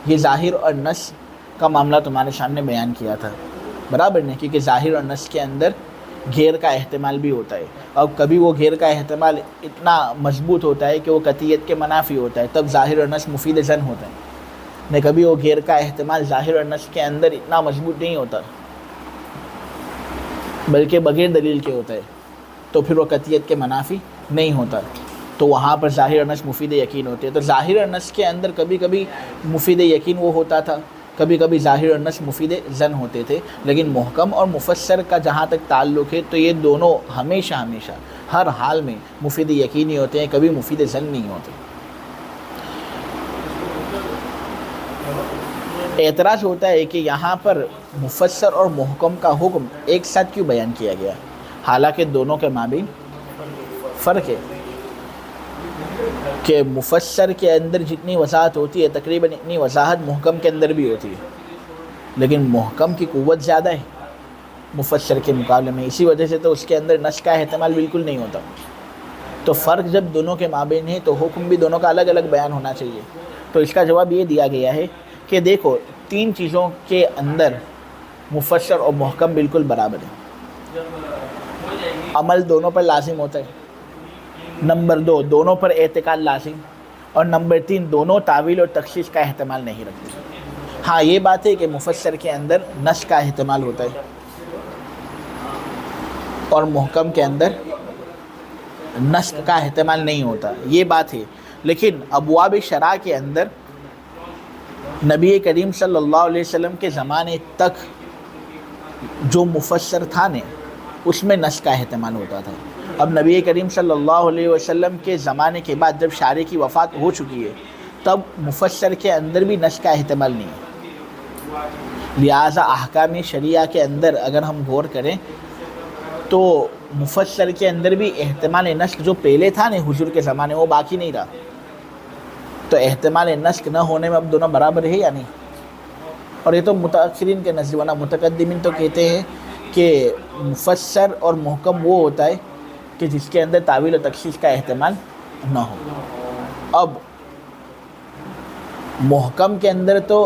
Speaker 1: یہ ظاہر اور نسخ کا معاملہ تمہارے سامنے بیان کیا تھا، برابر نہیں، کیونکہ ظاہر اور نسخ کے اندر غیر کا احتمال بھی ہوتا ہے، اور کبھی وہ غیر کا احتمال اتنا مضبوط ہوتا ہے کہ وہ قطعیت کے منافی ہوتا ہے، تب ظاہر اور نسخ مفید ظن ہوتا ہے۔ نہیں، کبھی وہ غیر کا احتمال ظاہر اور نسخ کے اندر اتنا مضبوط نہیں ہوتا بلکہ بغیر دلیل کے ہوتا ہے، تو پھر وہ قطعیت کے منافی نہیں ہوتا، تو وہاں پر ظاہر اور نسخ مفید یقین ہوتے ہیں۔ تو ظاہر اور نسخ کے اندر کبھی کبھی مفید یقین وہ ہوتا تھا، کبھی کبھی ظاہر اور نسخ مفید ظن ہوتے تھے، لیکن محکم اور مفسر کا جہاں تک تعلق ہے تو یہ دونوں ہمیشہ ہر حال میں مفید یقین ہی ہوتے ہیں، کبھی مفید ظن نہیں ہوتے۔ اعتراض ہوتا ہے کہ یہاں پر مفسر اور محکم کا حکم ایک ساتھ کیوں بیان کیا گیا، حالانکہ دونوں کے مابین فرق ہے، کہ مفسر کے اندر جتنی وضاحت ہوتی ہے تقریباً اتنی وضاحت محکم کے اندر بھی ہوتی ہے، لیکن محکم کی قوت زیادہ ہے مفسر کے مقابلے میں، اسی وجہ سے تو اس کے اندر نسخ کا احتمال بالکل نہیں ہوتا۔ تو فرق جب دونوں کے مابین ہے تو حکم بھی دونوں کا الگ الگ بیان ہونا چاہیے۔ تو اس کا جواب یہ دیا گیا ہے کہ دیکھو، 3 چیزوں کے اندر مفسر اور محکم بالکل برابر ہیں۔ عمل دونوں پر لازم ہوتا ہے، نمبر 2 دونوں پر اعتقاد لازم، اور نمبر 3 دونوں تعویل اور تخصیص کا احتمال نہیں رکھتے۔ ہاں یہ بات ہے کہ مفسر کے اندر نسخ کا احتمال ہوتا ہے اور محکم کے اندر نسخ کا احتمال نہیں ہوتا، یہ بات ہے، لیکن ابواب شرع کے اندر نبی کریم صلی اللہ علیہ وسلم کے زمانے تک جو مفسر تھا نے اس میں نسخ کا احتمال ہوتا تھا۔ اب نبی کریم صلی اللہ علیہ وسلم کے زمانے کے بعد جب شارع کی وفات ہو چکی ہے تب مفسر کے اندر بھی نسخ کا احتمال نہیں ہے، لہٰذا احکام شریعہ کے اندر اگر ہم غور کریں تو مفسر کے اندر بھی احتمال نسخ جو پہلے تھا نا حضور کے زمانے وہ باقی نہیں رہا، تو احتمال نسخ نہ ہونے میں اب دونوں برابر ہے یا نہیں؟ اور یہ تو متأخرین کے نزدیک، ورنہ متقدمین تو کہتے ہیں کہ مفسر اور محکم وہ ہوتا ہے کہ جس کے اندر تعویل و تخصیص کا احتمال نہ ہو۔ اب محکم کے اندر تو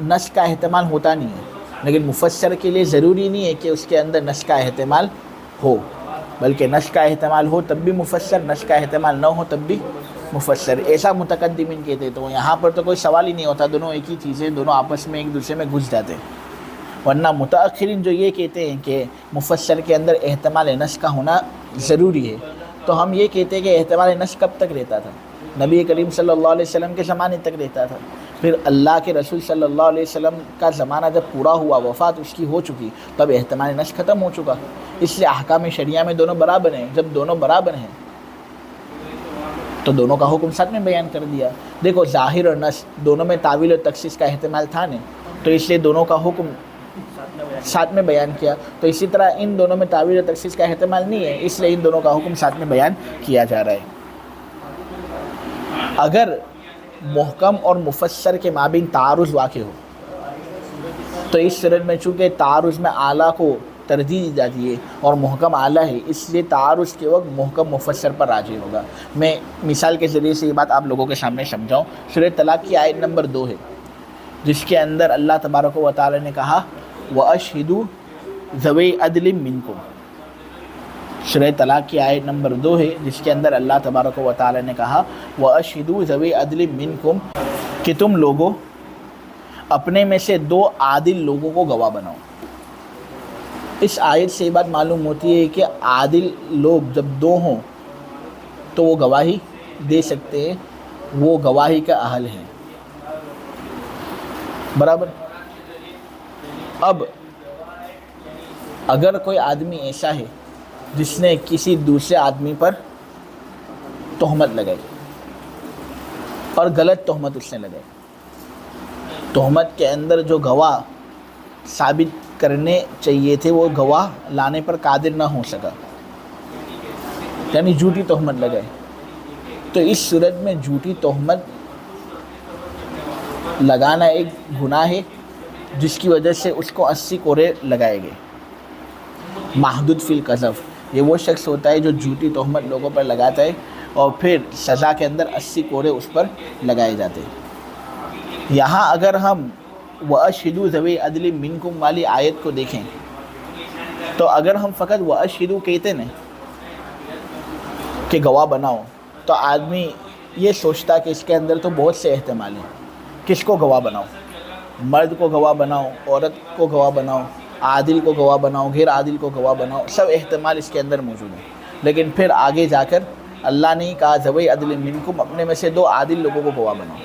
Speaker 1: نسخ کا احتمال ہوتا نہیں ہے، لیکن مفسر کے لیے ضروری نہیں ہے کہ اس کے اندر نسخ کا احتمال ہو، بلکہ نسخ کا احتمال ہو تب بھی مفسر، نسخ کا احتمال نہ ہو تب بھی مفسر، ایسا متقدمین کہتے ہیں۔ تو یہاں پر تو کوئی سوال ہی نہیں ہوتا، دونوں ایک ہی چیز ہے، دونوں آپس میں ایک دوسرے میں گھس جاتے ہیں۔ ورنہ متأخرین جو یہ کہتے ہیں کہ مفسر کے اندر احتمال نسخ کا ہونا ضروری ہے، تو ہم یہ کہتے ہیں کہ احتمال نسخ کب تک رہتا تھا؟ نبی کریم صلی اللہ علیہ وسلم کے زمانے تک رہتا تھا، پھر اللہ کے رسول صلی اللہ علیہ وسلم کا زمانہ جب پورا ہوا، وفات اس کی ہو چکی، تب احتمال نسخ ختم ہو چکا، اس لیے احکام شریعہ میں دونوں برابر ہیں۔ جب دونوں برابر ہیں تو دونوں کا حکم ساتھ میں بیان کر دیا۔ دیکھو ظاہر اور نسخ دونوں میں تعویل اور تخصیص کا احتمال تھا نہیں، تو اس لیے دونوں کا حکم ساتھ میں بیان کیا۔ تو اسی طرح ان دونوں میں تعویل اور تخصیص کا احتمال نہیں ہے، اس لیے ان دونوں کا حکم ساتھ میں بیان کیا جا رہا ہے۔ اگر محکم اور مفسر کے مابین تعارض واقع ہو تو اس صورت میں چونکہ تعارض میں اعلیٰ کو ترجیح دی جاتی ہے اور محکم اعلیٰ ہے، اس لیے تعارض کے وقت محکم مفسر پر راجح ہوگا۔ میں مثال کے ذریعے سے یہ بات آپ لوگوں کے سامنے سمجھاؤں۔ سورہ طلاق کی آیت نمبر 2 ہے، جس کے اندر اللہ تبارک و تعالی نے کہا وَأَشْهِدُوا ذَوِي عَدْلٍ مِّنكُمْ۔ سورہ طلاق کی آیت نمبر 2 ہے، جس کے اندر اللہ تبارک و تعالی نے کہا وَأَشْهِدُوا ذَوِي عَدْلٍ مِّنكُمْ، کہ تم لوگوں اپنے میں سے 2 عادل لوگوں کو گواہ بناؤ۔ اس آیت سے یہ بات معلوم ہوتی ہے کہ عادل لوگ جب 2 ہوں تو وہ گواہی دے سکتے ہیں، وہ گواہی کا اہل ہیں، برابر۔ اب اگر کوئی آدمی ایسا ہے جس نے کسی دوسرے آدمی پر تہمت لگائی اور غلط تہمت اس نے لگائی، تہمت کے اندر جو گواہ ثابت کرنے چاہیے تھے وہ گواہ لانے پر قادر نہ ہو سکا، یعنی جھوٹی تہمت لگائے، تو اس صورت میں جھوٹی تہمت لگانا ایک گناہ ہے جس کی وجہ سے اس کو 80 کوڑے لگائے گئے۔ محدود فی القذف، یہ وہ شخص ہوتا ہے جو جھوٹی تہمت لوگوں پر لگاتا ہے اور پھر سزا کے اندر 80 کوڑے اس پر لگائے جاتے ہیں۔ یہاں اگر ہم وَأَشْهِدُوا ذَوِي عَدْلٍ مِّنكُمْ والی آیت کو دیکھیں تو اگر ہم فقط وَأَشْهِدُوا کہتے نا کہ گواہ بناؤ، تو آدمی یہ سوچتا کہ اس کے اندر تو بہت سے احتمال ہیں، کس کو گواہ بناؤ، مرد کو گواہ بناؤ، عورت کو گواہ بناؤ، عادل کو گواہ بناؤ، غیر عادل کو گواہ بناؤ، سب احتمال اس کے اندر موجود ہیں۔ لیکن پھر آگے جا کر اللہ نے کہا ذوی عدل منکم، اپنے میں سے 2 عادل لوگوں کو گواہ بناؤ۔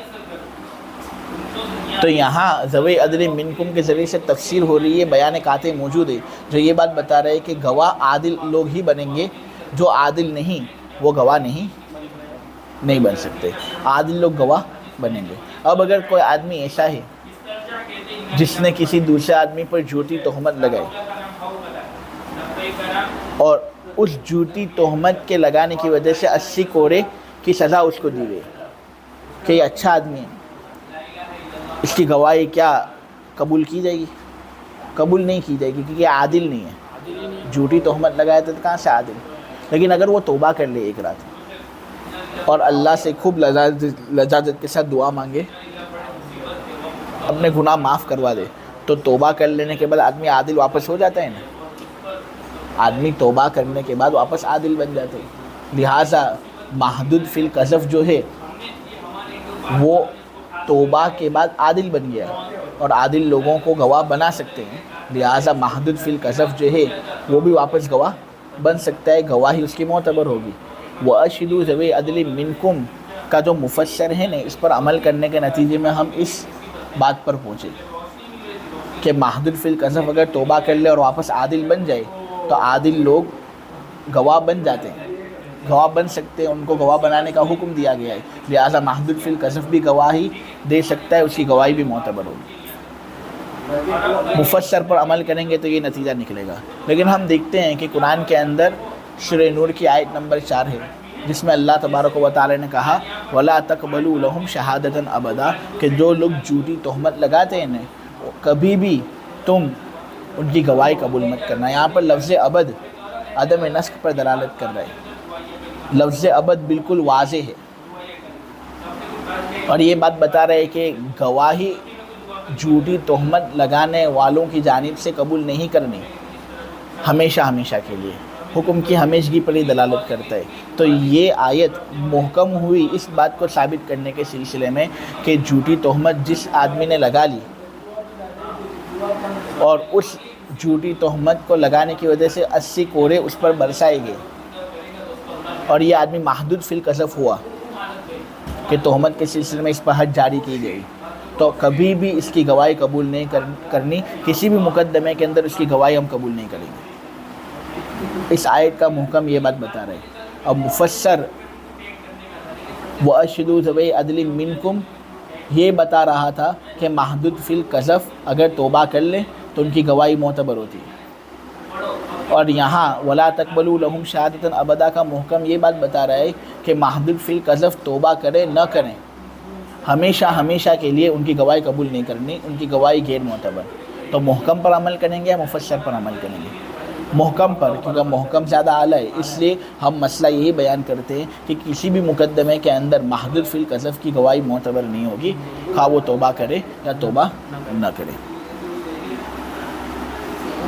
Speaker 1: تو یہاں ذوی عدل منکم کے ذریعے سے تفسیر ہو رہی ہے، بیان قاطع موجود ہے جو یہ بات بتا رہے کہ گواہ عادل لوگ ہی بنیں گے، جو عادل نہیں وہ گواہ نہیں بن سکتے، عادل لوگ گواہ بنیں گے۔ اب اگر کوئی آدمی ایسا ہے جس نے کسی دوسرے آدمی پر جھوٹی تہمت لگائی اور اس جھوٹی تہمت کے لگانے کی وجہ سے 80 کوڑے کی سزا اس کو دی گئی کہ یہ اچھا آدمی ہے، اس کی گواہی کیا قبول کی جائے گی؟ قبول نہیں کی جائے گی، کیونکہ عادل نہیں ہے، جھوٹی تہمت لگایا تو کہاں سے عادل؟ لیکن اگر وہ توبہ کر لے ایک رات اور اللہ سے خوب لجاجت کے ساتھ دعا مانگے، اپنے گناہ معاف کروا دے، تو توبہ کر لینے کے بعد آدمی عادل واپس ہو جاتا ہے نا، آدمی توبہ کرنے کے بعد واپس عادل بن جاتے ہیں۔ لہٰذا محدود فی القذف جو ہے وہ توبہ کے بعد عادل بن گیا اور عادل لوگوں کو گواہ بنا سکتے ہیں، لہٰذا محدود فی القذف جو ہے وہ بھی واپس گواہ بن سکتا ہے، گواہی اس کی معتبر ہوگی۔ وَأَشْهِدُوا ذَوِي عَدْلٍ مِّنكُمْ کا جو مفسر ہے نا، اس پر عمل کرنے کے نتیجے میں ہم اس بات پر پہنچے کہ محدود فی القذف اگر توبہ کر لے اور واپس عادل بن جائے تو عادل لوگ گواہ بن جاتے ہیں، گواہ بن سکتے ہیں، ان کو گواہ بنانے کا حکم دیا گیا ہے، لہٰذا محدود فی القذف بھی گواہی دے سکتا ہے، اس کی گواہی بھی معتبر ہوگی۔ مفسر پر عمل کریں گے تو یہ نتیجہ نکلے گا۔ لیکن ہم دیکھتے ہیں کہ قرآن کے اندر سورہ نور کی آیت نمبر 4 ہے، جس میں اللہ تبارک و تعالی نے کہا وَلَا تَقْبَلُوا لَهُمْ شَهَادَةً أَبَدًا، کہ جو لوگ جھوٹی تہمت لگاتے ہیں کبھی بھی تم ان کی گواہی قبول مت کرنا۔ یہاں پر لفظ ابد عدم نسخ پر دلالت کر رہا ہے، لفظ ابد بالکل واضح ہے اور یہ بات بتا رہے ہیں کہ گواہی جھوٹی تہمت لگانے والوں کی جانب سے قبول نہیں کرنی ہمیشہ ہمیشہ کے لیے، حکم کی ہمیشگی پر ہی دلالت کرتا ہے۔ تو یہ آیت محکم ہوئی اس بات کو ثابت کرنے کے سلسلے میں کہ جھوٹی تہمت جس آدمی نے لگا لی اور اس جھوٹی تہمت کو لگانے کی وجہ سے 80 کوڑے اس پر برسائے گئے اور یہ آدمی محدود فی القذف ہوا، کہ تہمت کے سلسلے میں اس پر حد جاری کی گئی تو کبھی بھی اس کی گواہی قبول نہیں کرنی، کسی بھی مقدمے کے اندر اس کی گواہی ہم قبول نہیں کریں گے۔ اس آیت کا محکم یہ بات بتا رہے ہیں۔ اب مفسر وَأَشْهِدُوا ذَوِي عَدْلٍ مِّنْكُمْ یہ بتا رہا تھا کہ محدود فی القذف اگر توبہ کر لیں تو ان کی گواہی معتبر ہوتی ہے، اور یہاں وَلَا تَقْبَلُوا لَهُمْ شَهَادَةً أَبَدًا کا محکم یہ بات بتا رہا ہے کہ محدود فی القذف توبہ کریں نہ کریں، ہمیشہ کے لیے ان کی گواہی قبول نہیں کرنی، ان کی گواہی غیر معتبر۔ تو محکم پر عمل کریں گے یا مفسر پر عمل کریں گے؟ محکم پر، کیونکہ محکم زیادہ اعلیٰ ہے، اس لیے ہم مسئلہ یہی بیان کرتے ہیں کہ کسی بھی مقدمے کے اندر محدود فی القذف کی گواہی معتبر نہیں ہوگی، خواہ وہ توبہ کرے یا توبہ نہ کرے۔